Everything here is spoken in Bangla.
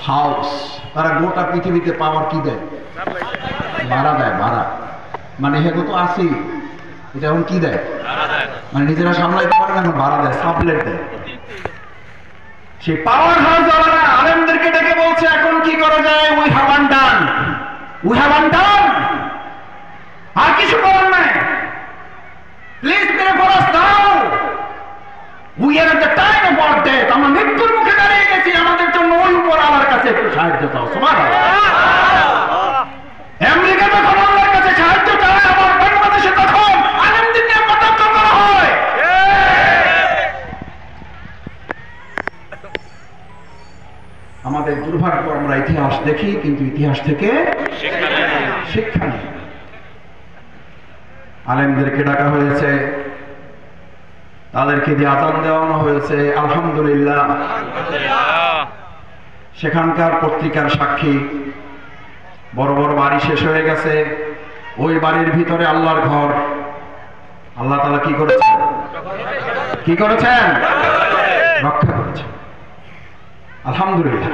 হাউস। তারা গোটা পৃথিবীতে পাওয়ার কি দেয়? ভাড়া দেয়, ভাড়া। মানে হেগো তো আসি, এটা এখন কি দেয়? মানে নিজেরা সামলাইতে পারে না, এখন ভাড়া দেয়, সাবলেট দেয়। সেই পাওয়ার হাউস ওরা আলেমদেরকে ডেকে বলছে এখন কি করা যায়? We have undone, we have undone, আর কিছু করার নাই, please pray for us now, we are at the time of our death. আমরা মৃত্যুর মুখে দাঁড়িয়ে গেছি, আমাদের জন্য ওই উপর আল্লাহর কাছে একটু সাহায্য চাও। সুবহানাল্লাহ। আমেরিকা যখন আল্লাহর কাছে সাহায্য চায়, আমার বাংলাদেশে তখন আলেমদের নিয়ে কটাক্ষ করা হয়। আমাদের দুর্ভাগ্য, আমরা ইতিহাস দেখি কিন্তু ইতিহাস থেকে শিক্ষা নেই। আলেমদেরকে ডাকা হয়েছে, তাদেরকে দিয়ে আযান দেওয়ানো হয়েছে, আলহামদুলিল্লাহ। সেখানকার পত্রিকার সাক্ষী, বড় বড় বাড়ি শেষ হয়ে গেছে, ওই বাড়ির ভিতরে আল্লাহর ঘর। আল্লাহ তাআলা কি করেছেন? কি করেছেন? রক্ষা করেছেন, আলহামদুলিল্লাহ।